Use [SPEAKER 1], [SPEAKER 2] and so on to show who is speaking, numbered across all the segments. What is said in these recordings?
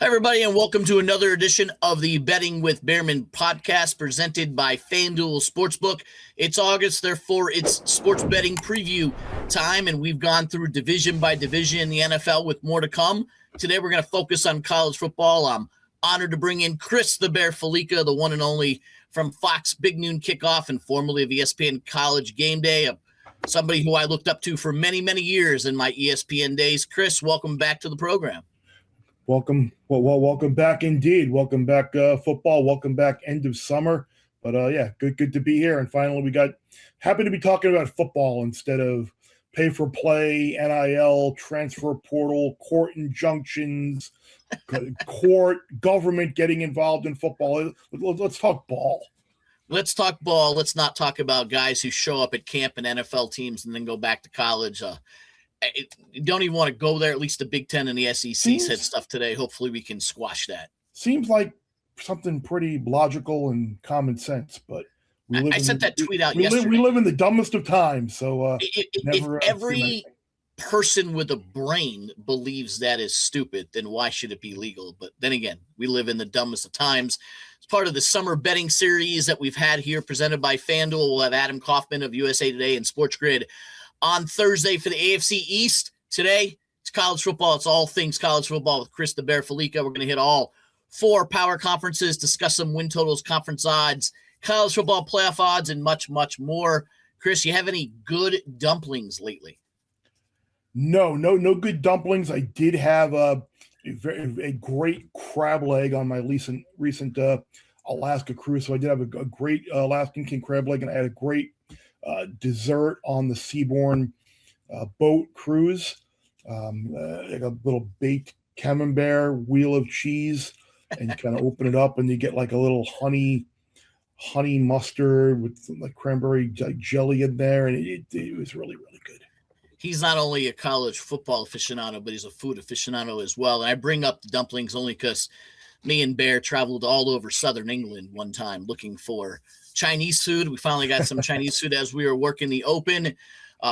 [SPEAKER 1] Hi, everybody, and welcome to another edition of the Betting with Behrman podcast presented by FanDuel Sportsbook. It's August, therefore it's sports betting preview time, and we've gone through division by division in the NFL with more to come. Today, we're going to focus on college football. I'm honored to bring in Chris the Bear Felica, the one and only from Fox Big Noon Kickoff and formerly of ESPN College Game Day, somebody who I looked up to for many, many years in my ESPN days. Chris, welcome back to the program.
[SPEAKER 2] Welcome back indeed. Welcome back football. Welcome back end of summer. But good to be here. And finally, happy to be talking about football instead of pay for play, NIL, transfer portal, court injunctions, court, government getting involved in football. Let's talk ball.
[SPEAKER 1] Let's talk ball. Let's not talk about guys who show up at camp and NFL teams and then go back to college. Don't even want to go there. At least the Big Ten and the SEC said stuff today. Hopefully we can squash that.
[SPEAKER 2] Seems like something pretty logical and common sense, but
[SPEAKER 1] I sent that tweet out yesterday.
[SPEAKER 2] We live in the dumbest of times, so
[SPEAKER 1] if every person with a brain believes that is stupid, then why should it be legal? But then again, we live in the dumbest of times. It's part of the summer betting series that we've had here presented by FanDuel. We'll have Adam Kaufman of USA Today and Sports Grid on Thursday for the AFC East. Today, it's college football. It's all things college football with Chris the Bear Felica. We're going to hit all four power conferences, discuss some win totals, conference odds, college football playoff odds, and much, much more. Chris, you have any good dumplings lately?
[SPEAKER 2] No good dumplings. I did have a great crab leg on my recent Alaska cruise. So I did have a great Alaskan king crab leg, and I had a great dessert on the Seabourn boat cruise, like a little baked camembert wheel of cheese, and you kind of open it up and you get like a little honey mustard with some, like cranberry jelly in there, and it was really, really good.
[SPEAKER 1] He's not only a college football aficionado, but he's a food aficionado as well. And I bring up the dumplings only because me and Bear traveled all over southern England one time looking for Chinese food. We finally got some Chinese food as we were working the Open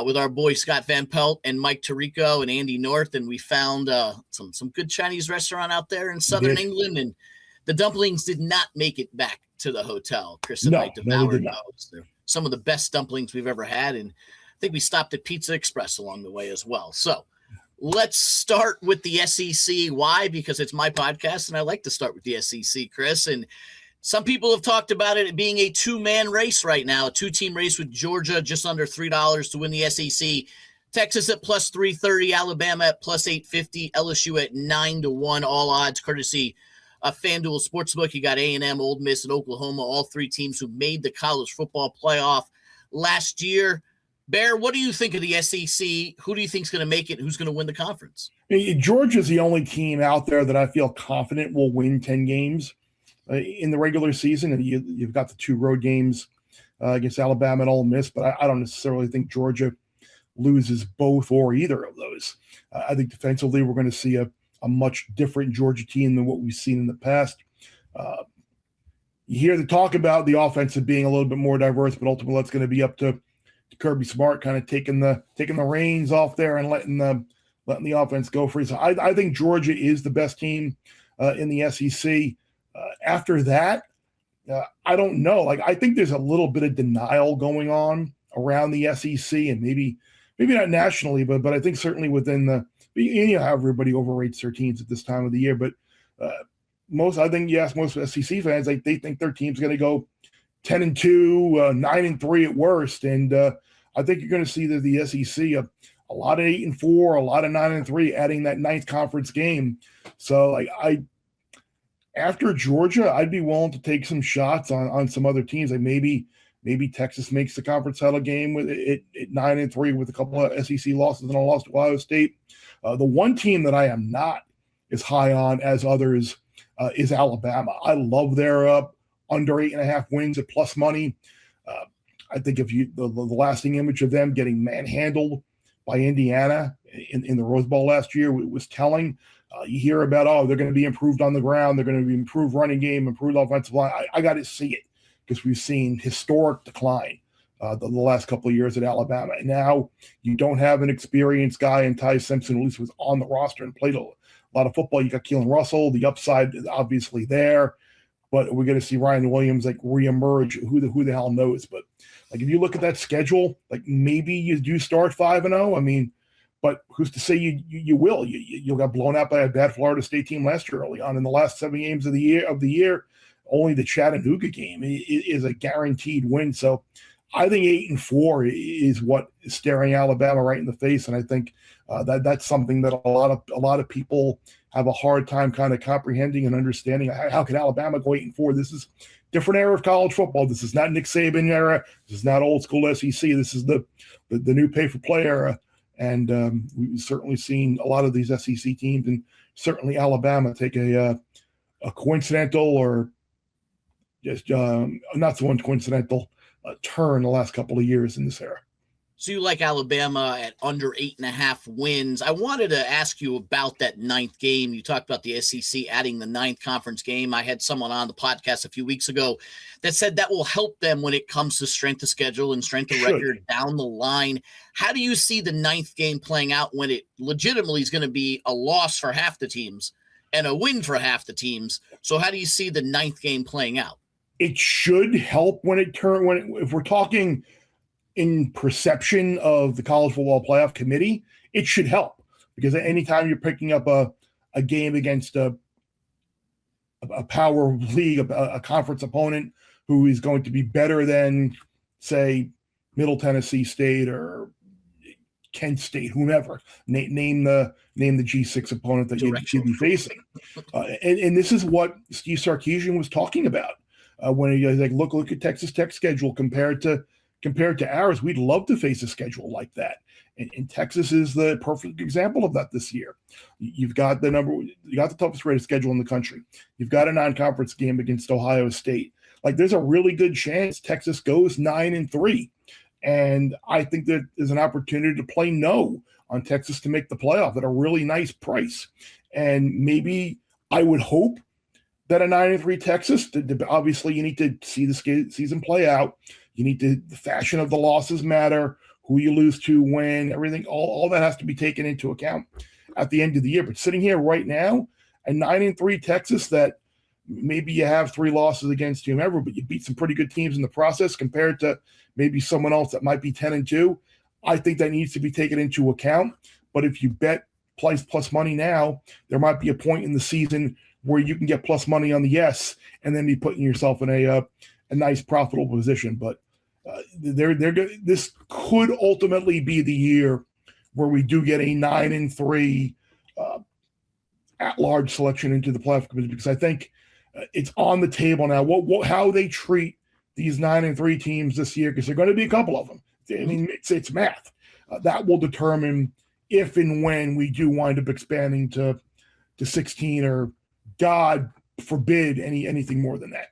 [SPEAKER 1] with our boy Scott Van Pelt and Mike Tirico and Andy North, and we found some good Chinese restaurant out there in southern England, and the dumplings did not make it back to the hotel. Chris and I devoured those. They're some of the best dumplings we've ever had, and I think we stopped at Pizza Express along the way as well. So let's start with the SEC. Why? Because it's my podcast, and I like to start with the SEC, Chris, and some people have talked about it being a two-man race right now, a two-team race with Georgia just under $3 to win the SEC, Texas at plus 330, Alabama at plus 850, LSU at 9-1, all odds courtesy of FanDuel Sportsbook. You got A&M, Ole Miss, and Oklahoma, all three teams who made the college football playoff last year. Bear, what do you think of the SEC? Who do you think is going to make it? Who's going to win the conference?
[SPEAKER 2] Georgia's the only team out there that I feel confident will win 10 games. In the regular season, and you've got the two road games against Alabama and Ole Miss, but I don't necessarily think Georgia loses both or either of those. I think defensively we're going to see a much different Georgia team than what we've seen in the past. You hear the talk about the offensive being a little bit more diverse, but ultimately that's going to be up to Kirby Smart kind of taking the reins off there and letting the offense go free. So I think Georgia is the best team in the SEC. After that, I don't know. Like, I think there's a little bit of denial going on around the SEC, and maybe not nationally, but I think certainly within how everybody overrates their teams at this time of the year. But most SEC fans, they think their team's going to go 10-2, 9-3 at worst, and I think you're going to see the SEC a lot of 8-4, a lot of 9-3, adding that ninth conference game. So after Georgia, I'd be willing to take some shots on some other teams. Like maybe Texas makes the conference title game with it at 9-3 with a couple of SEC losses and a loss to Ohio State. The one team that I am not as high on as others is Alabama. I love their under 8.5 wins at plus money. I think if the lasting image of them getting manhandled by Indiana in the Rose Bowl last year was telling. You hear about, they're going to be improved on the ground. They're going to be improved running game, improved offensive line. I got to see it because we've seen historic decline the last couple of years at Alabama. And now you don't have an experienced guy in Ty Simpson, who at least was on the roster and played a lot of football. You got Keelan Russell, the upside is obviously there, but we're going to see Ryan Williams like reemerge. Who the hell knows? But like if you look at that schedule, like maybe you do start 5-0. I mean, but who's to say you will? You got blown out by a bad Florida State team last year early on. In the last 7 games of the year, only the Chattanooga game is a guaranteed win. So I think 8-4 is what is staring Alabama right in the face, and I think that's something that a lot of people have a hard time kind of comprehending and understanding. How can Alabama go 8-4? This is different era of college football. This is not Nick Saban era. This is not old school SEC. This is the new pay for play era, and we've certainly seen a lot of these SEC teams, and certainly Alabama take a coincidental or just not so coincidental turn the last couple of years in this era.
[SPEAKER 1] So you like Alabama at under 8.5 wins. I wanted to ask you about that 9th game. You talked about the SEC adding the 9th conference game. I had someone on the podcast a few weeks ago that said that will help them when it comes to strength of schedule and strength of record down the line. How do you see the 9th game playing out when it legitimately is going to be a loss for half the teams and a win for half the teams? So how do you see the 9th game playing out?
[SPEAKER 2] It should help if we're talking in perception of the college football playoff committee, it should help, because anytime you're picking up a game against a power league, a conference opponent who is going to be better than, say, Middle Tennessee State or Kent State, whomever, name the G6 opponent that you'd be facing. And this is what Steve Sarkisian was talking about when he was like, look at Texas Tech's schedule compared to ours. We'd love to face a schedule like that. And Texas is the perfect example of that this year. You got the toughest rated schedule in the country. You've got a non-conference game against Ohio State. Like, there's a really good chance Texas goes 9-3. And I think that there's an opportunity to play no on Texas to make the playoff at a really nice price. And maybe I would hope that a 9-3 Texas, obviously you need to see the season play out. You need the fashion of the losses matter, who you lose to, when, everything, all that has to be taken into account at the end of the year. But sitting here right now, a 9-3 Texas that maybe you have 3 losses against whomever, but you beat some pretty good teams in the process compared to maybe someone else that might be 10-2. I think that needs to be taken into account. But if you bet plus money now, there might be a point in the season where you can get plus money on the yes, and then be putting yourself in a nice profitable position. But this could ultimately be the year where we do get a 9-3 at-large selection into the playoff committee, because I think it's on the table now. How they treat these 9-3 teams this year, because there are going to be a couple of them. I mean, it's math that will determine if and when we do wind up expanding to 16, or God forbid anything more than that.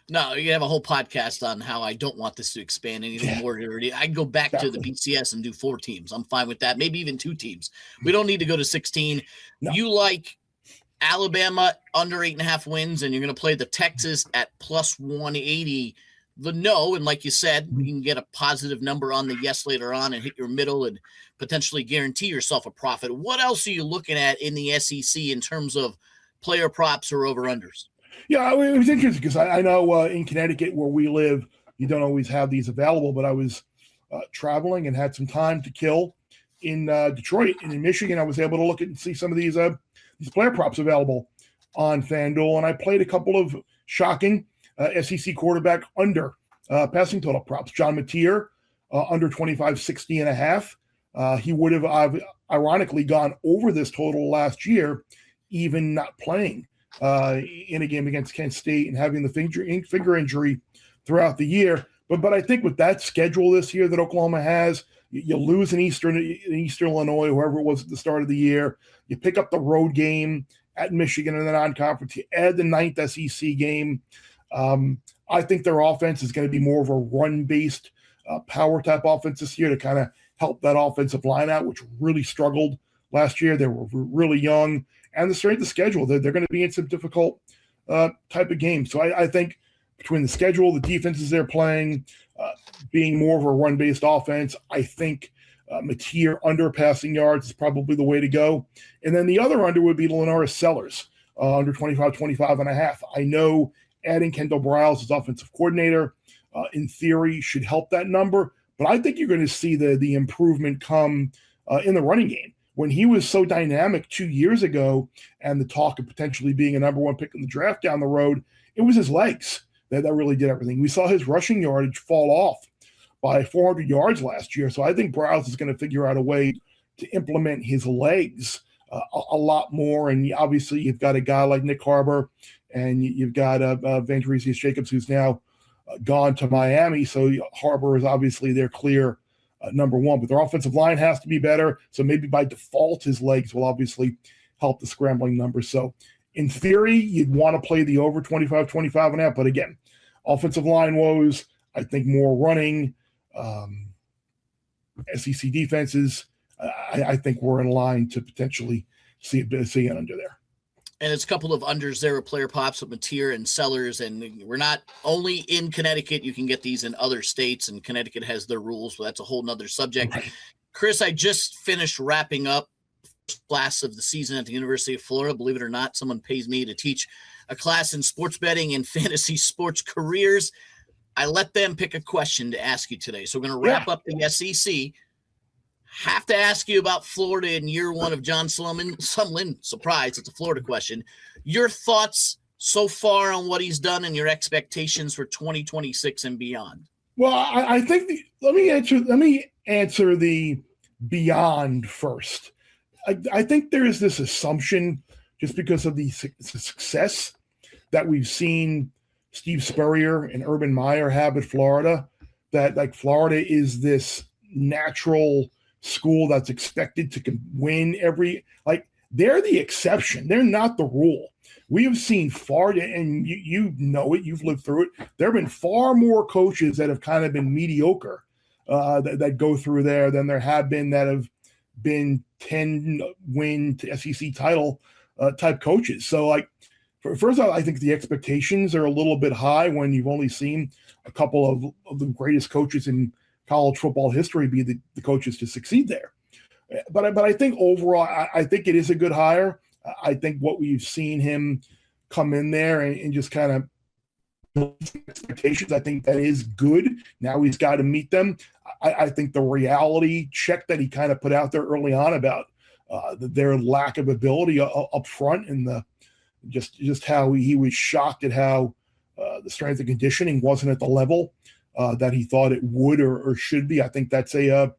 [SPEAKER 1] No, you have a whole podcast on how I don't want this to expand anything more. I can go back to the BCS and do 4 teams. I'm fine with that. Maybe even 2 teams. We don't need to go to 16. No. You like Alabama under 8.5 wins, and you're going to play the Texas at plus 180. The no, and like you said, you can get a positive number on the yes later on and hit your middle and potentially guarantee yourself a profit. What else are you looking at in the SEC in terms of player props or over-unders?
[SPEAKER 2] Yeah, it was interesting because I know in Connecticut where we live, you don't always have these available, but I was traveling and had some time to kill in Detroit and in Michigan. I was able to look at and see some of these player props available on FanDuel, and I played a couple of shocking SEC quarterback under passing total props. John Mateer, under 25-60.5. He would have ironically gone over this total last year, even not playing in a game against Kent State and having the finger injury throughout the year. But I think with that schedule this year that Oklahoma has, you lose in Eastern Illinois, whoever it was at the start of the year. You pick up the road game at Michigan in the non-conference. You add the 9th SEC game. I think their offense is going to be more of a run-based power type offense this year to kind of help that offensive line out, which really struggled last year. They were really young. And the strength of the schedule, they're going to be in some difficult type of games. So I think between the schedule, the defenses they're playing, being more of a run-based offense, I think Mateer under passing yards is probably the way to go. And then the other under would be LaNorris Sellers, under 25 and a half. I know adding Kendall Briles as offensive coordinator, in theory, should help that number. But I think you're going to see the improvement come in the running game. When he was so dynamic 2 years ago and the talk of potentially being a number one pick in the draft down the road, it was his legs that really did everything. We saw his rushing yardage fall off by 400 yards last year. So I think Briles is going to figure out a way to implement his legs a lot more. And obviously you've got a guy like Nick Harbor, and you've got Van Teresius Jacobs, who's now gone to Miami. So Harbor is obviously their clear number one, but their offensive line has to be better. So maybe by default, his legs will obviously help the scrambling numbers. So in theory, you'd want to play the over 25 and a half. But again, offensive line woes, I think more running, SEC defenses, I think we're in line to potentially see an under there.
[SPEAKER 1] And it's a couple of unders there with player pops with Mateer and Sellers. And we're not only in Connecticut. You can get these in other states, and Connecticut has their rules, but that's a whole nother subject. Right. Chris, I just finished wrapping up class of the season at the University of Florida. Believe it or not, someone pays me to teach a class in sports betting and fantasy sports careers. I let them pick a question to ask you today. So we're going to wrap up the SEC. Have to ask you about Florida in year one of John Sumlin. Surprise, it's a Florida question. Your thoughts so far on what he's done and your expectations for 2026 and beyond.
[SPEAKER 2] Well, I think let me answer the beyond first. I think there is this assumption, just because of the success that we've seen Steve Spurrier and Urban Meyer have at Florida, that like Florida is this natural school that's expected to win they're the exception. They're not the rule. We have seen and you know it, you've lived through it. There have been far more coaches that have kind of been mediocre that go through there than there have been that have been 10-win to SEC title type coaches. So first of all, I think the expectations are a little bit high when you've only seen a couple of the greatest coaches in college football history be the coaches to succeed there. But I think overall, I think it is a good hire. I think what we've seen him come in there and just kind of expectations, I think that is good. Now he's got to meet them. I think the reality check that he kind of put out there early on about their lack of ability up front, and just how he was shocked at how the strength and conditioning wasn't at the level that he thought it would or should be. I think that's a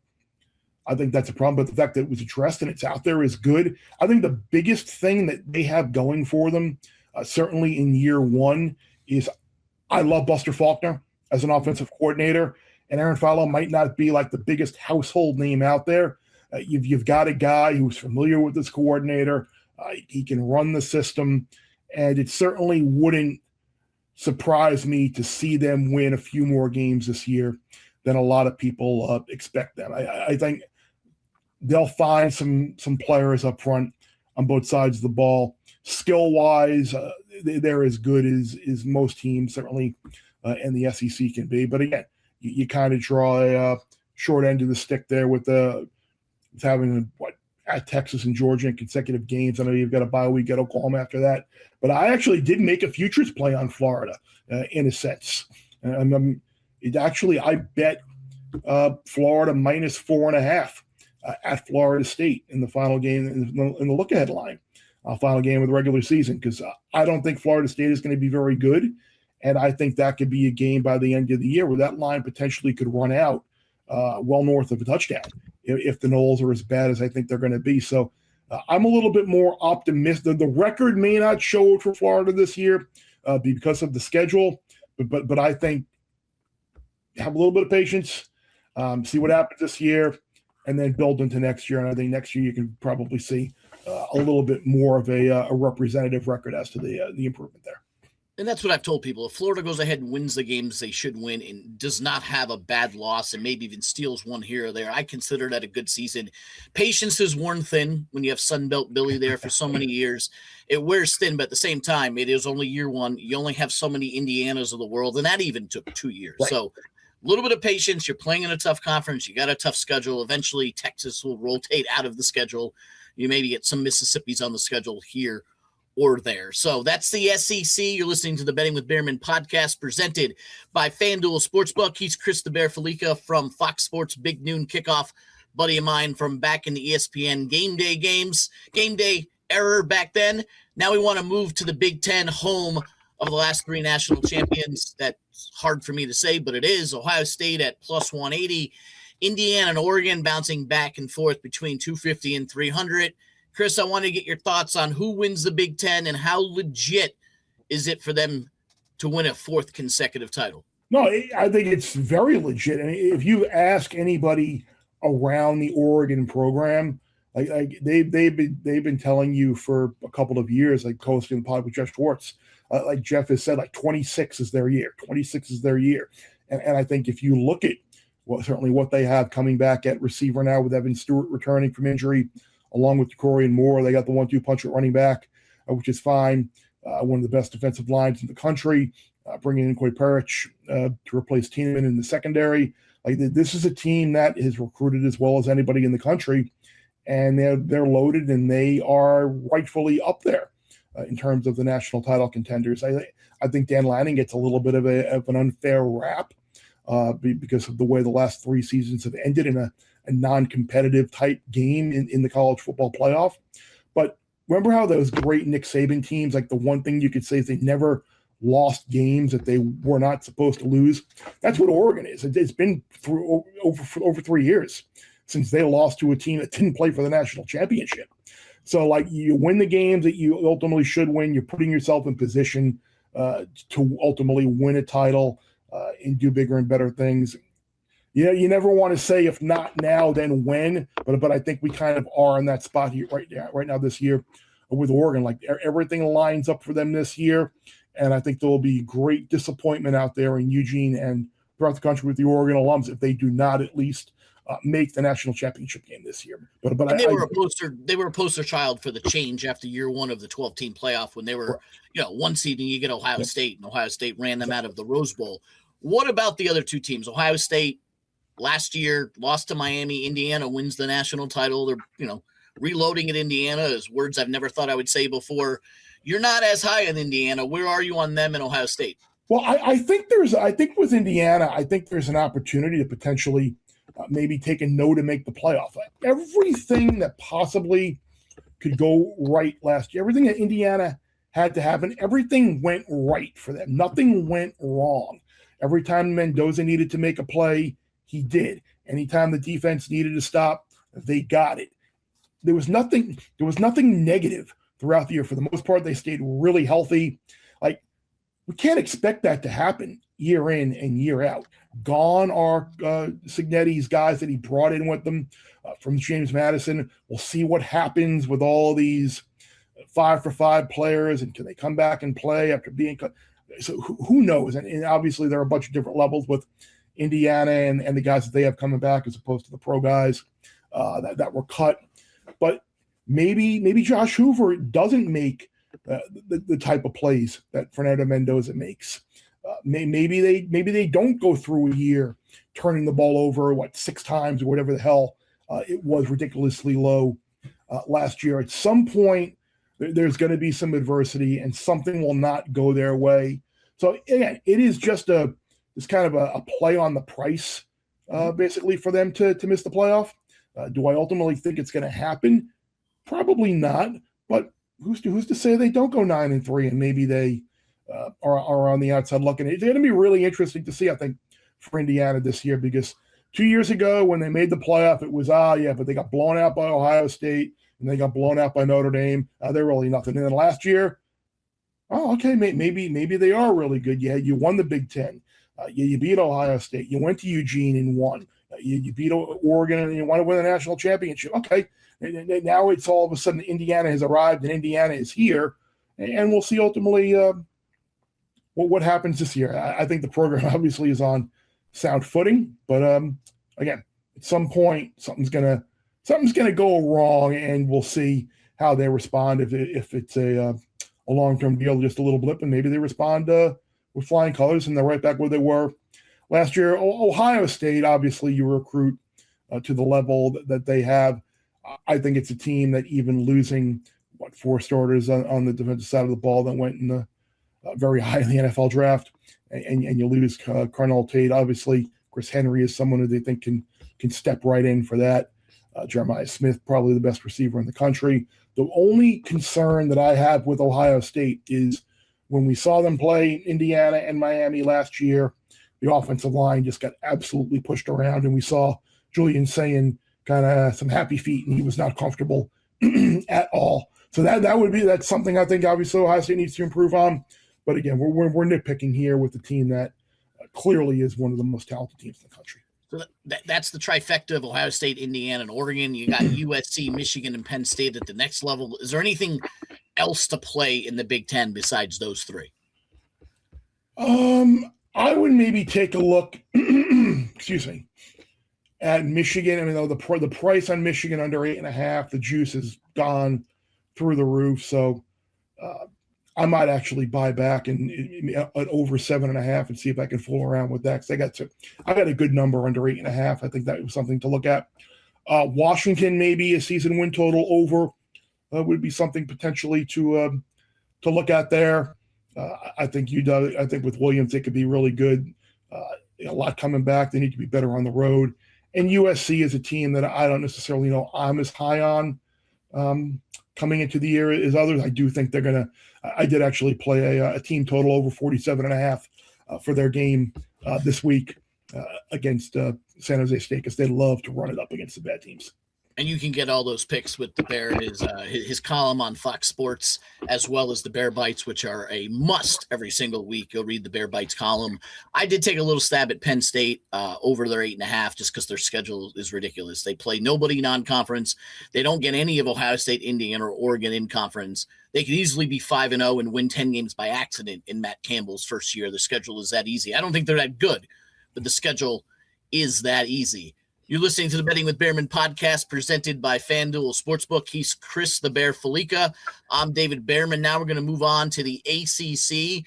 [SPEAKER 2] problem, but the fact that it was addressed and it's out there is good. I think the biggest thing that they have going for them, certainly in year one, is I love Buster Faulkner as an offensive coordinator, and Aaron Fallica might not be like the biggest household name out there. You've got a guy who's familiar with this coordinator. He can run the system, and it certainly wouldn't surprise me to see them win a few more games this year than a lot of people expect them. I think they'll find some players up front on both sides of the ball. Skill-wise, they're as good as most teams, certainly in the SEC can be. But again, you kind of draw a short end of the stick there with having at Texas and Georgia in consecutive games. I know you've got a bye week at Oklahoma after that. But I actually did make a futures play on Florida in a sense. I bet Florida minus 4.5 at Florida State in the final game, in the look-ahead line, final game of the regular season, because I don't think Florida State is going to be very good, and I think that could be a game by the end of the year where that line potentially could run out well north of a touchdown if the Noles are as bad as I think they're going to be. So I'm a little bit more optimistic. The record may not show it for Florida this year because of the schedule, but I think have a little bit of patience, see what happens this year, and then build into next year. And I think next year you can probably see a little bit more of a representative record as to the improvement there.
[SPEAKER 1] And that's what I've told people. If Florida goes ahead and wins the games they should win and does not have a bad loss and maybe even steals one here or there, I consider that a good season. Patience is worn thin when you have Sunbelt Billy there for so many years. It wears thin, but at the same time, it is only year one. You only have so many Indianas of the world, and that even took 2 years. Right. So a little bit of patience. You're playing in a tough conference. You got a tough schedule. Eventually, Texas will rotate out of the schedule. You maybe get some Mississippis on the schedule here or there. So that's the SEC. You're listening to the Betting with Behrman podcast presented by FanDuel Sportsbook. He's Chris the Bear Felica from Fox Sports Big Noon Kickoff, buddy of mine from back in the ESPN game day error back then. Now we want to move to the Big Ten, home of the last three national champions. That's hard for me to say, but it is. Ohio State at plus 180. Indiana and Oregon bouncing back and forth between 250 and 300. Chris, I want to get your thoughts on who wins the Big Ten and how legit is it for them to win a fourth consecutive title?
[SPEAKER 2] No, I think it's very legit. I mean, if you ask anybody around the Oregon program, like they've been telling you for a couple of years, like hosting the pod with Jeff Schwartz, like Jeff has said, like 26 is their year. 26 is their year. And I think if you look at certainly what they have coming back at receiver now with Evan Stewart returning from injury, along with Dakota and Moore, they got the 1-2 punch at running back, which is fine. One of the best defensive lines in the country. Bringing in Coy Parrish to replace Tiedemann in the secondary. Like this is a team that is recruited as well as anybody in the country, and they're loaded and they are rightfully up there in terms of the national title contenders. I think Dan Lanning gets a little bit of an unfair rap because of the way the last three seasons have ended in a non-competitive type game in the college football playoff. But remember how those great Nick Saban teams, like the one thing you could say is they never lost games that they were not supposed to lose. That's what Oregon is. It's been through over 3 years since they lost to a team that didn't play for the national championship. So, like, you win the games that you ultimately should win. You're putting yourself in position to ultimately win a title and do bigger and better things. You never want to say if not now, then when. But I think we kind of are in that spot here right now this year with Oregon. Like everything lines up for them this year. And I think there will be great disappointment out there in Eugene and throughout the country with the Oregon alums if they do not at least make the national championship game this year. But
[SPEAKER 1] they were a poster child for the change after year one of the 12-team playoff when they were, one seed and you get Ohio State, and Ohio State ran them out of the Rose Bowl. What about the other two teams? Ohio State last year lost to Miami. Indiana wins the national title. They're, reloading at Indiana is words I've never thought I would say before. You're not as high in Indiana. Where are you on them in Ohio State?
[SPEAKER 2] Well, I think with Indiana, I think there's an opportunity to potentially maybe take a no to make the playoff. Everything that possibly could go right last year, everything that Indiana had to happen, everything went right for them. Nothing went wrong. Every time Mendoza needed to make a play, he did. Anytime the defense needed to stop, they got it. There was nothing negative throughout the year. For the most part, they stayed really healthy. Like, we can't expect that to happen year in and year out. Gone are Signetti's guys that he brought in with them from James Madison. We'll see what happens with all these 5-for-5 players, and can they come back and play after being cut? So who knows? And obviously there are a bunch of different levels with Indiana and the guys that they have coming back as opposed to the pro guys that were cut. But maybe Josh Hoover doesn't make the type of plays that Fernando Mendoza makes. Maybe they don't go through a year turning the ball over 6 times or whatever the hell it was ridiculously low last year. At some point, there's going to be some adversity and something will not go their way. So again, it is just it's kind of a play on the price, basically, for them to miss the playoff. Do I ultimately think it's going to happen? Probably not. But who's to say they don't go 9-3 and maybe they are on the outside looking? It's going to be really interesting to see, I think, for Indiana this year, because 2 years ago when they made the playoff, it was, but they got blown out by Ohio State and they got blown out by Notre Dame. They're really nothing. And then last year, okay, maybe they are really good. You won the Big Ten. You beat Ohio State. You went to Eugene and won. You beat Oregon and you want to win the national championship. Okay, now it's all of a sudden Indiana has arrived and Indiana is here, and we'll see ultimately what happens this year. I think the program obviously is on sound footing, but again, at some point something's gonna go wrong, and we'll see how they respond. If it's a long-term deal, just a little blip, and maybe they respond with flying colors and they're right back where they were last year. Ohio State, obviously, you recruit to the level that they have. I think it's a team that even losing, 4 starters on the defensive side of the ball that went in the very high in the NFL draft, and you lose Carnell Tate. Obviously, Chris Henry is someone who they think can step right in for that. Jeremiah Smith, probably the best receiver in the country. The only concern that I have with Ohio State is when we saw them play Indiana and Miami last year, the offensive line just got absolutely pushed around, and we saw Julian saying kind of some happy feet, and he was not comfortable at all. So that's something I think obviously Ohio State needs to improve on. But again, we're nitpicking here with the team that clearly is one of the most talented teams in the country.
[SPEAKER 1] So that's the trifecta of Ohio State, Indiana, and Oregon. You got USC, Michigan, and Penn State at the next level. Is there anything else to play in the Big Ten besides those 3?
[SPEAKER 2] I would maybe take a look, excuse me, at Michigan. I mean, the price on Michigan under 8.5, the juice has gone through the roof. So I might actually buy back and at over 7.5 and see if I can fool around with that. Because I got a good number under 8.5. I think that was something to look at. Washington, maybe a season win total over would be something potentially to look at there. I think UW. I think with Williams, they could be really good. A lot coming back. They need to be better on the road. And USC is a team that I don't necessarily know I'm as high on coming into the year as others. I do think they're going to – I did actually play a team total over 47.5 for their game this week against San Jose State because they love to run it up against the bad teams.
[SPEAKER 1] And you can get all those picks with the Bear, his column on Fox Sports, as well as the Bear Bites, which are a must every single week. You'll read the Bear Bites column. I did take a little stab at Penn State over their 8.5 just because their schedule is ridiculous. They play nobody non-conference. They don't get any of Ohio State, Indiana, or Oregon in conference. They could easily be 5-0 and win 10 games by accident in Matt Campbell's first year. The schedule is that easy. I don't think they're that good, but the schedule is that easy. You're listening to the Betting with Behrman podcast presented by FanDuel Sportsbook. He's Chris the Bear Felica. I'm David Behrman. Now we're going to move on to the ACC.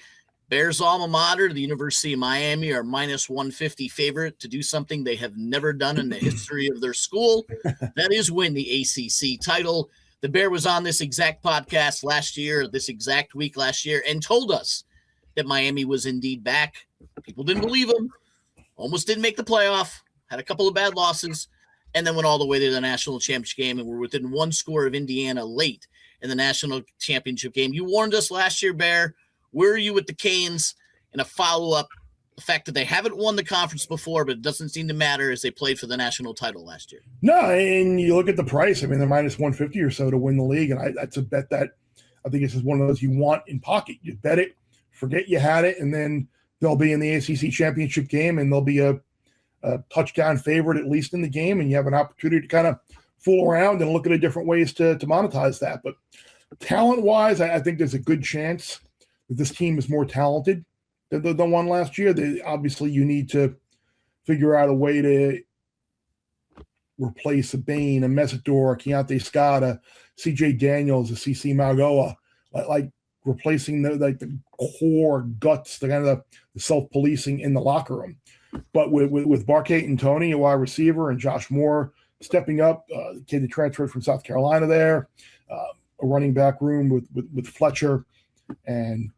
[SPEAKER 1] Bears alma mater, the University of Miami, are minus 150 favorite to do something they have never done in the history of their school. That is win the ACC title. The Bear was on this exact podcast last year, this exact week last year, and told us that Miami was indeed back. People didn't believe him. Almost didn't make the playoff. Had a couple of bad losses, and then went all the way to the national championship game, and were within 1 score of Indiana late in the national championship game. You warned us last year, Bear. Where are you with the Canes? And a follow-up, the fact that they haven't won the conference before, but it doesn't seem to matter as they played for the national title last year.
[SPEAKER 2] No, and you look at the price. I mean, they're minus 150 or so to win the league, and that's a bet that I think this is one of those you want in pocket. You bet it, forget you had it, and then they'll be in the ACC championship game, and they'll be a touchdown favorite at least in the game, and you have an opportunity to kind of fool around and look at different ways to monetize that. But talent-wise, I think there's a good chance that this team is more talented than the one last year. Obviously, you need to figure out a way to replace a Bain, a Mesidor, a Keontae Scott, a C.J. Daniels, a C.C. Malgoa, like replacing the core guts, the kind of the self-policing in the locker room. But with Barkate and Tony, a wide receiver, and Josh Moore stepping up, the kid that transferred from South Carolina there, a running back room with Fletcher and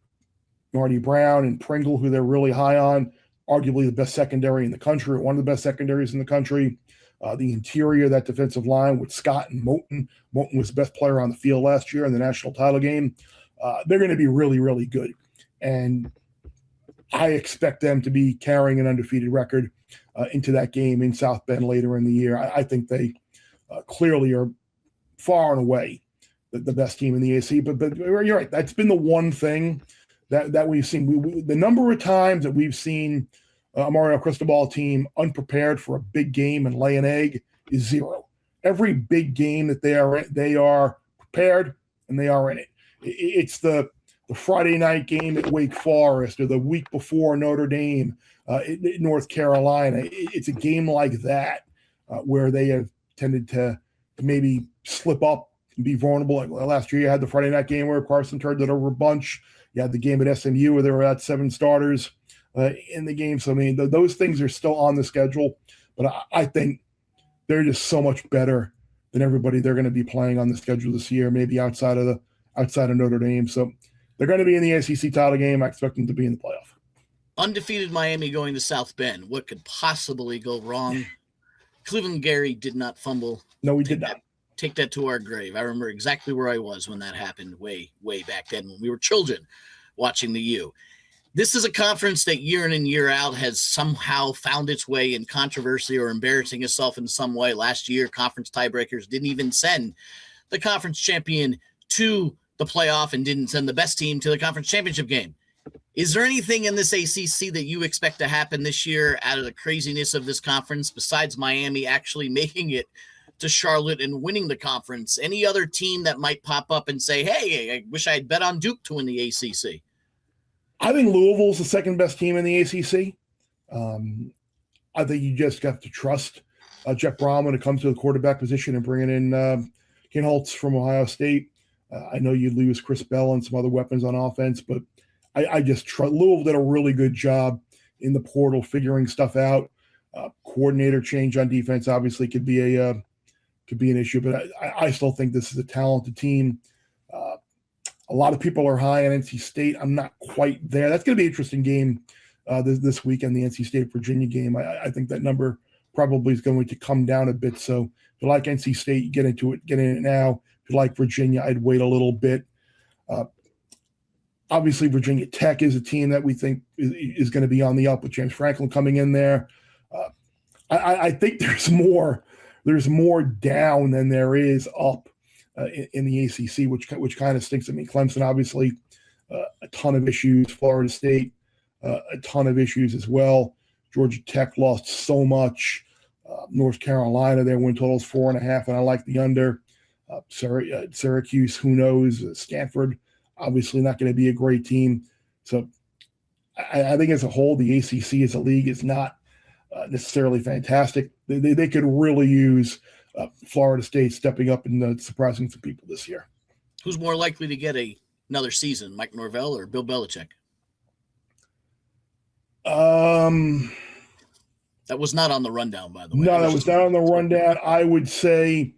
[SPEAKER 2] Marty Brown and Pringle, who they're really high on, arguably the best secondary in the country, or one of the best secondaries in the country. The interior, that defensive line with Scott and Moten. Moten was the best player on the field last year in the national title game. They're going to be really, really good. And I expect them to be carrying an undefeated record into that game in South Bend later in the year. I think they clearly are far and away the best team in the AC. But you're right. That's been the one thing that we've seen. The number of times that we've seen a Mario Cristobal team unprepared for a big game and lay an egg is 0. Every big game that they are prepared and they are in it. It's the Friday night game at Wake Forest, or the week before Notre Dame, North Carolina. It's a game like that where they have tended to maybe slip up and be vulnerable. Like last year, you had the Friday night game where Carson turned it over a bunch. You had the game at SMU where there were about 7 starters. in the game. So, I mean, those things are still on the schedule, but I think they're just so much better than everybody they're going to be playing on the schedule this year, maybe outside of Notre Dame. So they're going to be in the ACC title game. I expect them to be in the playoff.
[SPEAKER 1] Undefeated Miami going to South Bend. What could possibly go wrong? Cleveland Gary did not fumble.
[SPEAKER 2] No, he did not.
[SPEAKER 1] Take that to our grave. I remember exactly where I was when that happened way, way back then when we were children watching the U. This is a conference that year in and year out has somehow found its way in controversy or embarrassing itself in some way. Last year, conference tiebreakers didn't even send the conference champion to the playoff and didn't send the best team to the conference championship game. Is there anything in this ACC that you expect to happen this year out of the craziness of this conference besides Miami actually making it to Charlotte and winning the conference? Any other team that might pop up and say, hey, I wish I had bet on Duke to win the ACC?
[SPEAKER 2] I think Louisville's the second best team in the ACC. I think you just have to trust Jeff Brom when it comes to the quarterback position and bringing in Ken Holtz from Ohio State. I know you lose Chris Bell and some other weapons on offense, but I just trust. Louisville did a really good job in the portal figuring stuff out. Coordinator change on defense obviously could be an issue, but I still think this is a talented team. A lot of people are high on NC State. I'm not quite there. That's going to be an interesting game this weekend, the NC State-Virginia game. I think that number probably is going to come down a bit. So if you like NC State, you get in it now. If you like Virginia, I'd wait a little bit. Obviously, Virginia Tech is a team that we think is going to be on the up with James Franklin coming in there. I think there's more down than there is up in the ACC, which kind of stinks at me. Clemson, obviously, a ton of issues. Florida State, a ton of issues as well. Georgia Tech lost so much. North Carolina, their win total is 4.5, and I like the under. Syracuse, who knows? Stanford, obviously not going to be a great team. So I think as a whole, the ACC as a league is not necessarily fantastic. They could really use Florida State stepping up and surprising some people this year.
[SPEAKER 1] Who's more likely to get another season, Mike Norvell or Bill Belichick? That was not on the rundown, by the way.
[SPEAKER 2] No, that was not on the rundown. I would say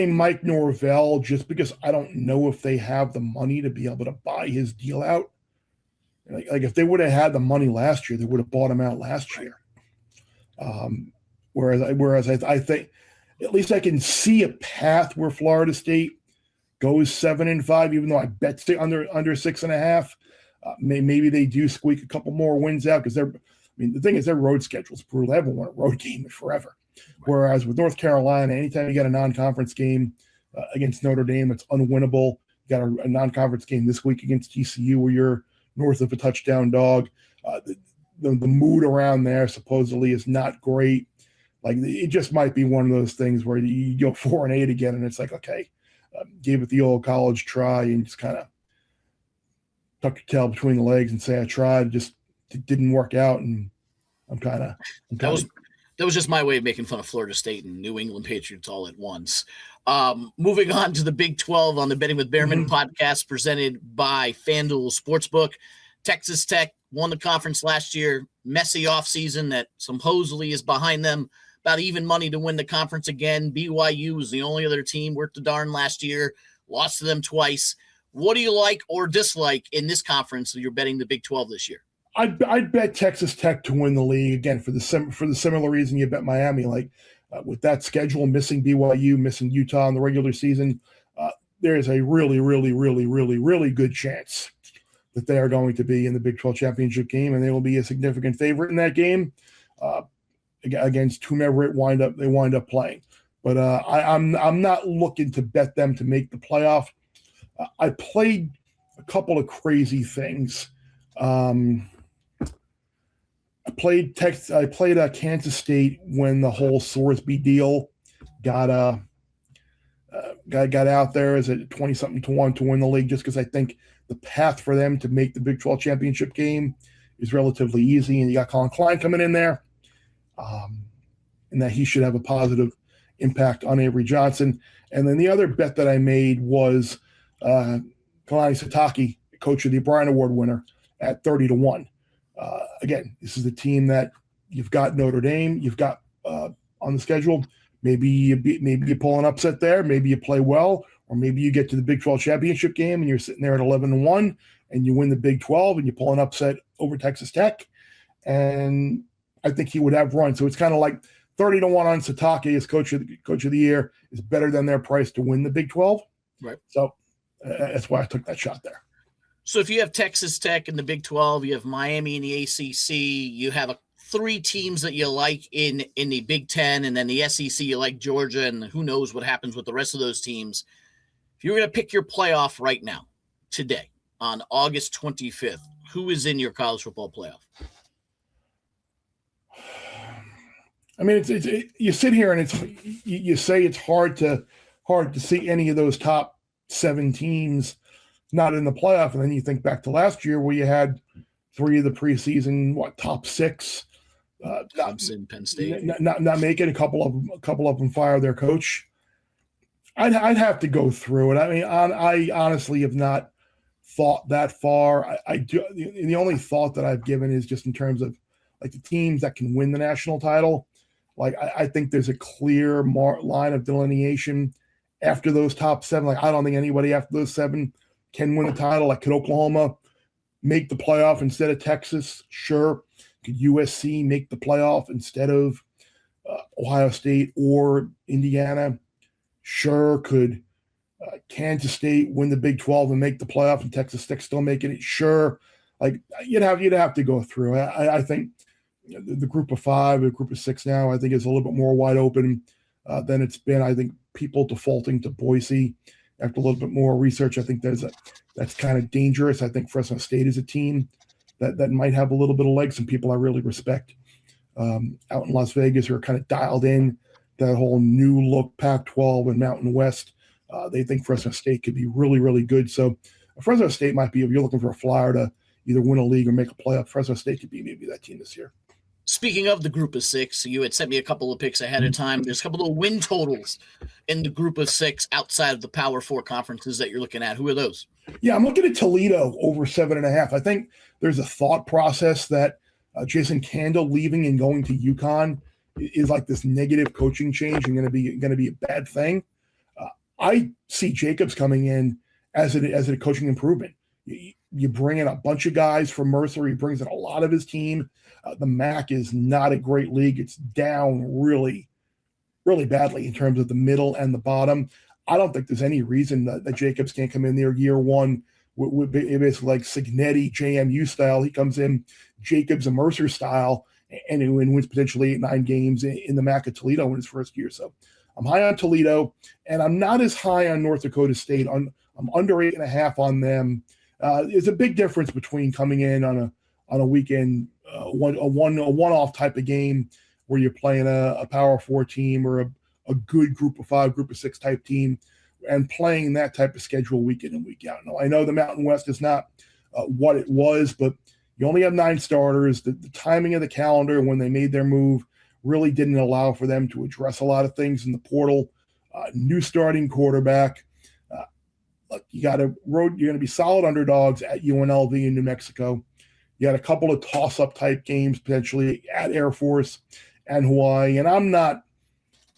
[SPEAKER 2] Mike Norvell, just because I don't know if they have the money to be able to buy his deal out. Like if they would have had the money last year, they would have bought him out last year. Whereas I think at least I can see a path where Florida State goes 7-5, even though I bet stay under 6.5. Maybe they do squeak a couple more wins out because the thing is their road schedule is brutal. They haven't won a road game in forever. Whereas with North Carolina, anytime you get a non-conference game against Notre Dame, it's unwinnable. You got a non-conference game this week against TCU where you're north of a touchdown dog. The mood around there supposedly is not great. Like it just might be one of those things where you go 4-8 again, and it's like, okay, gave it the old college try and just kind of tuck your tail between the legs and say I tried. Just it didn't work out, and
[SPEAKER 1] That was just my way of making fun of Florida State and New England Patriots all at once. Moving on to the Big 12 on the Betting with Behrman podcast presented by FanDuel Sportsbook. Texas Tech won the conference last year. Messy offseason that supposedly is behind them. About even money to win the conference again. BYU was the only other team worth the darn last year. Lost to them twice. What do you like or dislike in this conference that you're betting the Big 12 this year?
[SPEAKER 2] I'd bet Texas Tech to win the league again for the similar reason you bet Miami. Like with that schedule, missing BYU, missing Utah in the regular season, there is a really, really, really, really, really good chance that they are going to be in the Big 12 championship game, and they will be a significant favorite in that game against whomever they wind up playing. But I'm not looking to bet them to make the playoff. I played a couple of crazy things. I played Kansas State when the whole Sorsby deal got out there as a 20-something to 1 to win the league, just because I think the path for them to make the Big 12 championship game is relatively easy, and you got Colin Klein coming in there, and that he should have a positive impact on Avery Johnson. And then the other bet that I made was Kalani Sitake, coach of the O'Brien Award winner, at 30-1. Again, this is a team that you've got Notre Dame, you've got on the schedule. Maybe you pull an upset there, maybe you play well, or maybe you get to the Big 12 championship game and you're sitting there at 11-1 and you win the Big 12 and you pull an upset over Texas Tech. And I think he would have run. So it's kind of like 30-1 on Satake as coach of the year is better than their price to win the Big 12.
[SPEAKER 1] Right.
[SPEAKER 2] So that's why I took that shot there.
[SPEAKER 1] So if you have Texas Tech in the Big 12, you have Miami in the ACC, you have three teams that you like in the Big 10, and then the SEC, you like Georgia, and who knows what happens with the rest of those teams. If you were going to pick your playoff right now, today, on August 25th, who is in your college football playoff?
[SPEAKER 2] I mean, you sit here and you say it's hard to see any of those top 7 teams not in the playoff, and then you think back to last year where you had 3 of the preseason top 6.
[SPEAKER 1] Clemson, Penn State,
[SPEAKER 2] not making a couple of them fire their coach. I'd have to go through it. I mean, I honestly have not thought that far. I do. The only thought that I've given is just in terms of like the teams that can win the national title. Like I think there's a clear line of delineation after those top 7. Like I don't think anybody after those 7 can win a title. Like could Oklahoma make the playoff instead of Texas? Sure. Could USC make the playoff instead of Ohio State or Indiana? Sure. Could Kansas State win the Big 12 and make the playoff and Texas Tech still making it? Sure. Like you'd have to go through. I think the group of 5, the group of 6 now, I think is a little bit more wide open than it's been. I think people defaulting to Boise after a little bit more research, I think that's kind of dangerous. I think Fresno State is a team that might have a little bit of legs. Some people I really respect out in Las Vegas who are kind of dialed in that whole new look Pac-12 and Mountain West. They think Fresno State could be really, really good. So Fresno State might be, if you're looking for a flyer to either win a league or make a playoff, Fresno State could be maybe that team this year.
[SPEAKER 1] Speaking of the group of 6, you had sent me a couple of picks ahead of time. There's a couple of win totals in the group of 6 outside of the Power 4 conferences that you're looking at. Who are those?
[SPEAKER 2] Yeah, I'm looking at Toledo over 7.5. I think there's a thought process that Jason Candle leaving and going to UConn is like this negative coaching change and going to be a bad thing. I see Jacobs coming in as a coaching improvement. You bring in a bunch of guys from Mercer. He brings in a lot of his team. The MAC is not a great league. It's down really, really badly in terms of the middle and the bottom. I don't think there's any reason that Jacobs can't come in there year one with basically like Signetti, JMU style. He comes in Jacobs and Mercer style and wins potentially 8-9 games in the MAC at Toledo in his first year. So I'm high on Toledo, and I'm not as high on North Dakota State. I'm under 8.5 on them. There's a big difference between coming in on a weekend, a one-off type of game where you're playing a Power 4 team or a good group of 5, group of 6 type team, and playing that type of schedule week in and week out. Now, I know the Mountain West is not what it was, but you only have 9 starters. The timing of the calendar when they made their move really didn't allow for them to address a lot of things in the portal. New starting quarterback. Look, you're going to be solid underdogs at UNLV in New Mexico. You had a couple of toss-up type games potentially at Air Force and Hawaii, and I'm not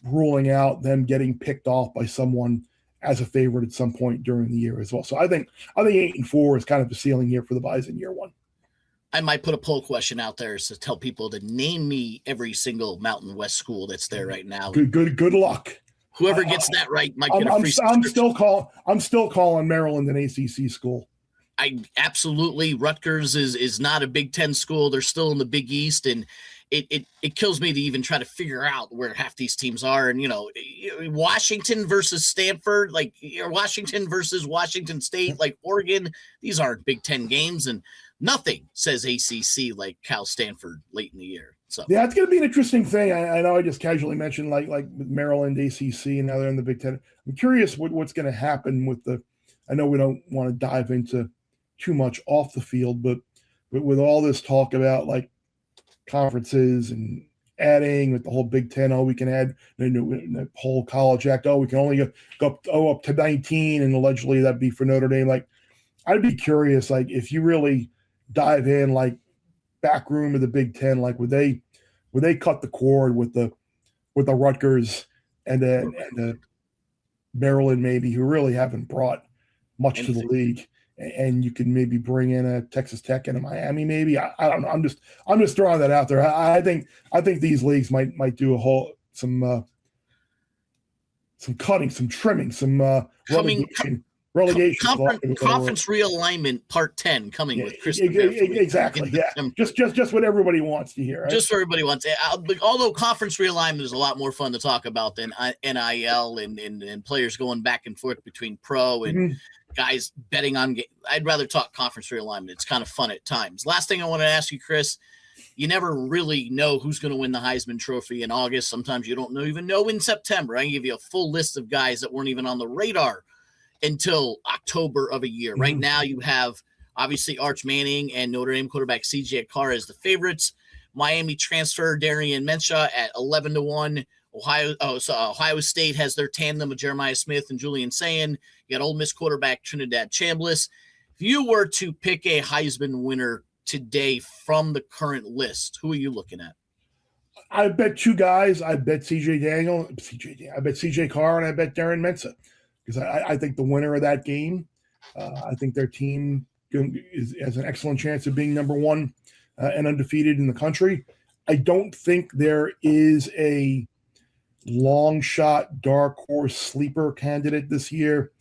[SPEAKER 2] ruling out them getting picked off by someone as a favorite at some point during the year as well. So I think 8-4 is kind of the ceiling here for the Bison year one.
[SPEAKER 1] I might put a poll question out there to tell people to name me every single Mountain West school that's there right now.
[SPEAKER 2] Good luck.
[SPEAKER 1] Whoever gets that right might get a free
[SPEAKER 2] subscription. I'm still calling Maryland an ACC school.
[SPEAKER 1] I absolutely. Rutgers is not a Big Ten school. They're still in the Big East, and it kills me to even try to figure out where half these teams are. And Washington versus Stanford, like Washington versus Washington State, like Oregon. These aren't Big Ten games, and nothing says ACC like Cal Stanford late in the year. So
[SPEAKER 2] yeah, it's going to be an interesting thing. I know I just casually mentioned like Maryland, ACC, and now they're in the Big Ten. I'm curious what's going to happen with the. I know we don't want to dive into too much off the field, but with all this talk about like conferences and adding with the whole Big Ten, we can add the whole College Act. We can only go up to 19, and allegedly that'd be for Notre Dame. Like, I'd be curious, like if you really dive in like back room of the Big Ten, like would they cut the cord with the Rutgers and the Maryland maybe, who really haven't brought much to the league, and you can maybe bring in a Texas Tech and a Miami maybe. I don't know. I'm just throwing that out there. I think these leagues might do some cutting, some trimming, some relegation.
[SPEAKER 1] Conference realignment part 10 coming with Chris.
[SPEAKER 2] Exactly. Yeah. Just what everybody wants to hear. Right?
[SPEAKER 1] Just what everybody wants. Although conference realignment is a lot more fun to talk about than NIL and players going back and forth between pro and guys betting on. I'd rather talk conference realignment. It's kind of fun at times. Last thing I want to ask you, Chris. You never really know who's going to win the Heisman Trophy in August. Sometimes you don't even know in September. I can give you a full list of guys that weren't even on the radar until October of a year. Right now you have obviously Arch Manning and Notre Dame quarterback CJ Carr as the favorites. Miami transfer Darian Mensah at 11-1. Ohio State has their tandem of Jeremiah Smith and Julian Sayin. You got Ole Miss quarterback Trinidad Chambliss. If you were to pick a Heisman winner today from the current list, who are you looking at?
[SPEAKER 2] I bet two guys. I bet I bet CJ Carr, and I bet Darren Mensah, because I think the winner of that game, I think their team has an excellent chance of being number one and undefeated in the country. I don't think there is a long shot, dark horse sleeper candidate this year,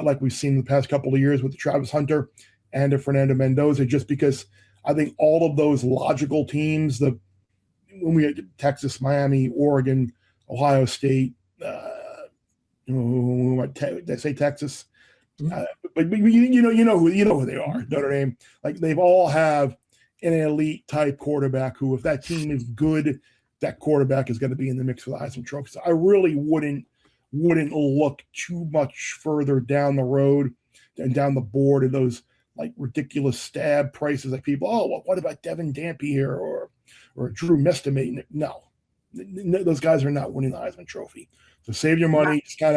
[SPEAKER 2] like we've seen the past couple of years with the Travis Hunter and the Fernando Mendoza, just because I think all of those logical teams, when we get Texas, Miami, Oregon, Ohio State, did I say Texas? But you know who they are. Notre Dame, like they've all have an elite type quarterback who, if that team is good, that quarterback is going to be in the mix for the Heisman Trophy. So I really wouldn't look too much further down the road and down the board of those like ridiculous stab prices like people. Oh, what about Devin Dampy here or Drew Mestamate? No, those guys are not winning the Heisman Trophy. So save your money. Just kind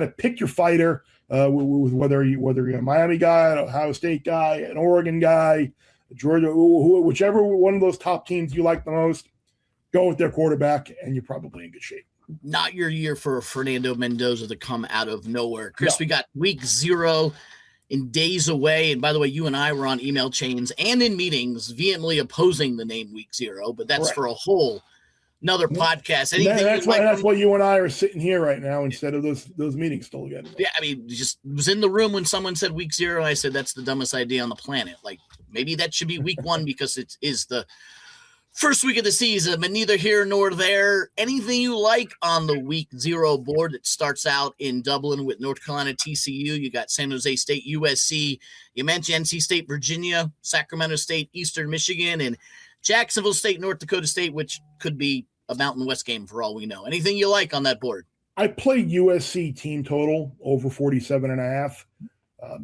[SPEAKER 2] of pick your fighter. With whether you're a Miami guy, an Ohio State guy, an Oregon guy, Georgia, whichever one of those top teams you like the most, go with their quarterback, and you're probably in good shape.
[SPEAKER 1] Not your year for Fernando Mendoza to come out of nowhere. Chris, We got week 0 in days away. And by the way, you and I were on email chains and in meetings vehemently opposing the name week 0, but that's for a whole another podcast.
[SPEAKER 2] That's why you and I are sitting here right now instead of those meetings still together.
[SPEAKER 1] Yeah, I mean, just was in the room when someone said week 0. I said that's the dumbest idea on the planet. Like maybe that should be week 1 because it is the first week of the season, but neither here nor there. Anything you like on the week 0 board that starts out in Dublin with North Carolina, TCU. You got San Jose State, USC. You mentioned NC State, Virginia, Sacramento State, Eastern Michigan, and Jacksonville State, North Dakota State, which could be a Mountain West game for all we know. Anything you like on that board?
[SPEAKER 2] I played USC team total over 47.5.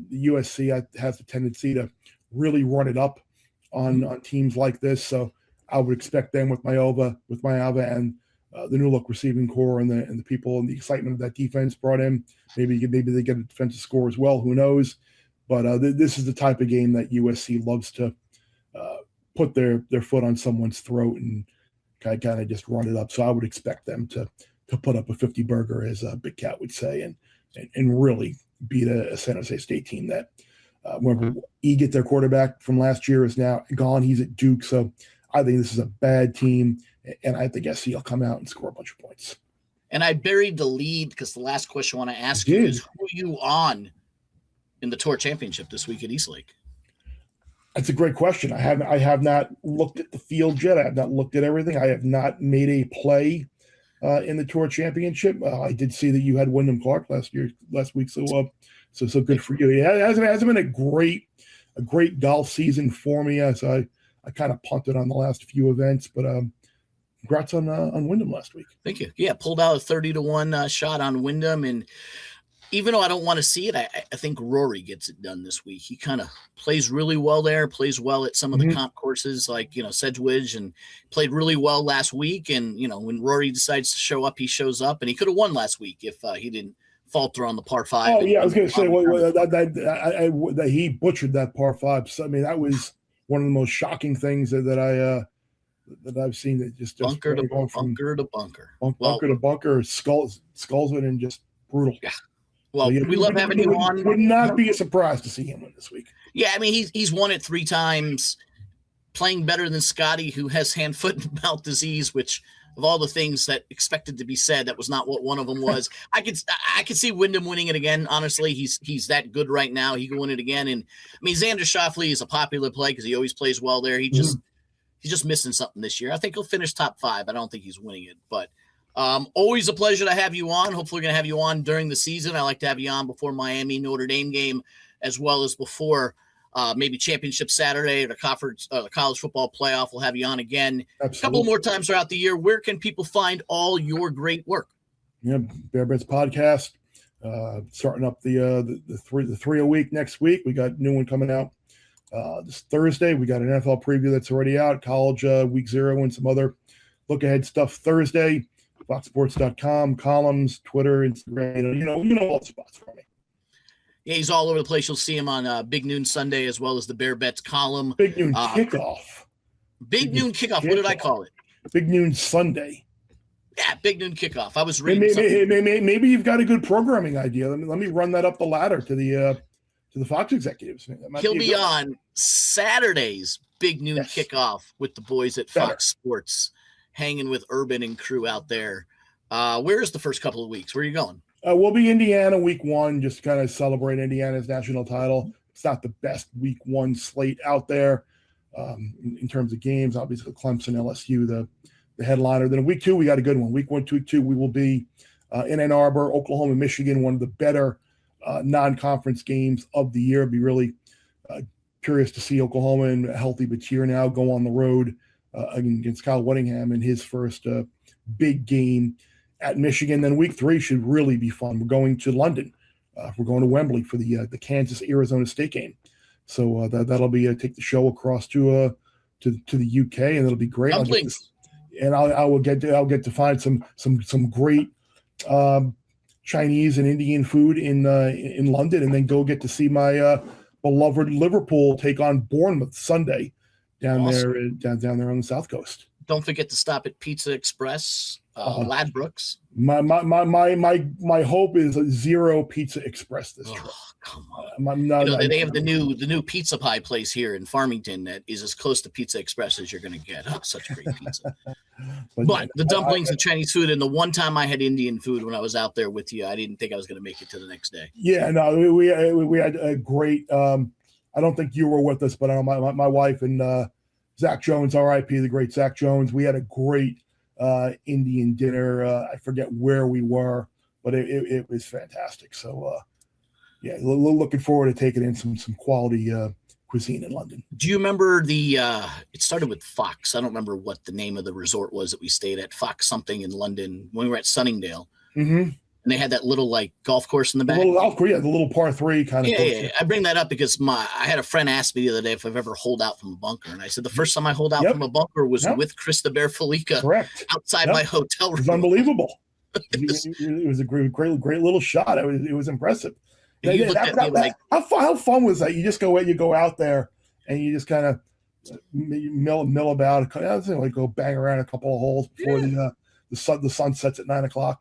[SPEAKER 2] The USC has a tendency to really run it up on teams like this. So I would expect them with Mayova and the new look receiving core and the people and the excitement of that defense brought in. Maybe they get a defensive score as well. Who knows? But this is the type of game that USC loves to put their foot on someone's throat and kind of just run it up. So I would expect them to put up a 50 burger, as Big Cat would say, and really beat a San Jose State team that, remember, Eget, their quarterback from last year, is now gone. He's at Duke. So I think this is a bad team, and I think SC will come out and score a bunch of points.
[SPEAKER 1] And I buried the lead because the last question I want to ask you is, who are you on in the Tour Championship this week at Eastlake?
[SPEAKER 2] That's a great question. I have not looked at the field yet. I have not looked at everything. I have not made a play in the Tour Championship. I did see that you had Wyndham Clark last week. So good for you. It hasn't been a great golf season for me. So I kind of punted on the last few events, but congrats on Wyndham last week.
[SPEAKER 1] Thank you. Yeah, pulled out a 30-1 shot on Wyndham, and even though I don't want to see it, I think Rory gets it done this week. He kind of plays really well there, plays well at some of the comp courses like, Sedgwick, and played really well last week. And, when Rory decides to show up, he shows up, and he could have won last week if he didn't falter on the par 5.
[SPEAKER 2] Oh, yeah, I was going to say that he butchered that par 5. So, I mean, that was one of the most shocking things that I've seen. That just
[SPEAKER 1] bunker to
[SPEAKER 2] going from
[SPEAKER 1] bunker to bunker,
[SPEAKER 2] bunker to bunker, skulls and just brutal.
[SPEAKER 1] Yeah. Well,
[SPEAKER 2] So,
[SPEAKER 1] we love having you on.
[SPEAKER 2] Would not be a surprise to see him win this week.
[SPEAKER 1] Yeah, I mean he's won it 3 times, playing better than Scotty, who has hand, foot, and mouth disease. Which of all the things that expected to be said, that was not what one of them was. I could see Wyndham winning it again. Honestly, he's that good right now. He can win it again. And I mean, Xander Schauffele is a popular play because he always plays well there. He's just missing something this year. I think he'll finish top 5. I don't think he's winning it, but always a pleasure to have you on. Hopefully we're going to have you on during the season. I like to have you on before Miami Notre Dame game, as well as before maybe championship Saturday or the college football playoff. We'll have you on again.
[SPEAKER 2] Absolutely.
[SPEAKER 1] A couple more times throughout the year. Where can people find all your great work?
[SPEAKER 2] Yeah, Bear Bets podcast, starting up the 3 a week next week. We got a new one coming out this Thursday. We got an NFL preview that's already out, college week 0, and some other look ahead stuff Thursday. FoxSports.com, columns, Twitter, Instagram. You know all the spots for me.
[SPEAKER 1] Yeah, he's all over the place. You'll see him on Big Noon Sunday, as well as the Bear Bets column.
[SPEAKER 2] Big Noon Kickoff.
[SPEAKER 1] Big Noon Kickoff. What did I call it?
[SPEAKER 2] Big Noon Sunday.
[SPEAKER 1] Yeah, Big Noon Kickoff. I was reading
[SPEAKER 2] maybe you've got a good programming idea. Let me run that up the ladder to the Fox executives.
[SPEAKER 1] He'll be on Saturday's Big Noon Kickoff with the boys at Fox Sports, hanging with Urban and crew out there. Where's the first couple of weeks? Where are you going?
[SPEAKER 2] We'll be Indiana week 1, just kind of celebrate Indiana's national title. It's not the best week 1 slate out there in terms of games. Obviously, Clemson, LSU, the headliner. Then week 2, we got a good one. Week 1, 2, we will be in Ann Arbor, Oklahoma, Michigan, one of the better non-conference games of the year. Be really curious to see Oklahoma and healthy Batir now go on the road against Kyle Whittingham in his first big game at Michigan. Then week 3 should really be fun. We're going to London. We're going to Wembley for the Kansas-Arizona State game. So that'll be take the show across to the UK, and it'll be great. I'll get to find some great Chinese and Indian food in London, and then go get to see my beloved Liverpool take on Bournemouth Sunday down there on the South Coast.
[SPEAKER 1] Don't forget to stop at Pizza Express, Ladbrokes.
[SPEAKER 2] My hope is 0 Pizza Express this trip.
[SPEAKER 1] Come on! They have the new pizza pie place here in Farmington that is as close to Pizza Express as you're going to get. Oh, such great pizza! but the dumplings and Chinese food, and the one time I had Indian food when I was out there with you, I didn't think I was going to make it to the next day.
[SPEAKER 2] Yeah, no, we had a great. I don't think you were with us, but my wife and Zach Jones, R.I.P. the great Zach Jones. We had a great Indian dinner. I forget where we were, but it was fantastic. So, looking forward to taking in some quality cuisine in London.
[SPEAKER 1] Do you remember it started with Fox. I don't remember what the name of the resort was that we stayed at, Fox something in London when we were at Sunningdale.
[SPEAKER 2] Mm-hmm.
[SPEAKER 1] And they had that little golf course in the back.
[SPEAKER 2] The little par 3 kind of.
[SPEAKER 1] Yeah. I bring that up because I had a friend ask me the other day if I've ever holed out from a bunker, and I said the first time I holed out from a bunker was with Chris the Bear Felica, correct, outside my hotel room.
[SPEAKER 2] It was unbelievable. It was a great little shot. It was impressive. How fun was that? You just go out there and you just kind of mill about. Go bang around a couple of holes before the sun sets at 9:00.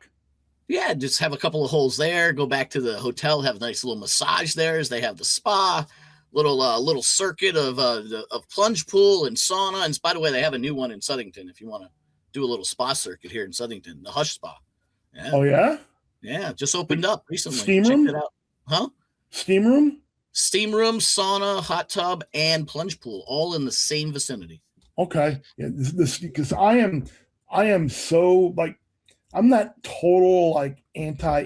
[SPEAKER 1] Yeah, just have a couple of holes there, go back to the hotel, have a nice little massage there as they have the spa, little circuit of plunge pool and sauna. And by the way, they have a new one in Southington if you want to do a little spa circuit here in Southington, the Hush Spa. Yeah.
[SPEAKER 2] Oh, yeah?
[SPEAKER 1] Yeah, just opened up recently.
[SPEAKER 2] Steam room?
[SPEAKER 1] Checked it out. Huh?
[SPEAKER 2] Steam room?
[SPEAKER 1] Steam room, sauna, hot tub, and plunge pool, all in the same vicinity.
[SPEAKER 2] Okay. Yeah, because I am so I'm not total anti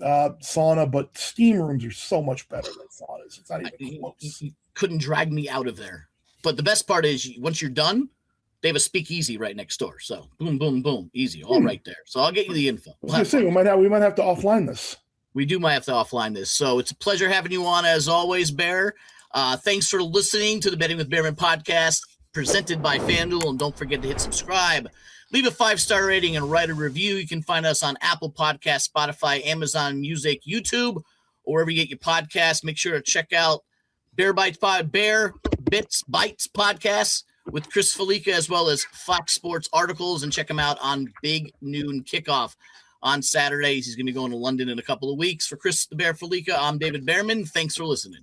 [SPEAKER 2] sauna, but steam rooms are so much better than saunas. It's not even close.
[SPEAKER 1] You couldn't drag me out of there. But the best part is once you're done, they have a speakeasy right next door. So boom, boom, boom, easy, all right there. So I'll get you the info.
[SPEAKER 2] I was gonna say we might have to offline this.
[SPEAKER 1] We might have to offline this. So it's a pleasure having you on as always, Bear. Thanks for listening to the Betting with Behrman podcast presented by FanDuel, and don't forget to hit subscribe. Leave a 5-star rating and write a review. You can find us on Apple Podcasts, Spotify, Amazon Music, YouTube, or wherever you get your podcasts. Make sure to check out Bear Bits Bites podcast with Chris Felica, as well as Fox Sports articles, and check him out on Big Noon Kickoff on Saturdays. He's going to be going to London in a couple of weeks. For Chris the Bear Felica, I'm David Behrman. Thanks for listening.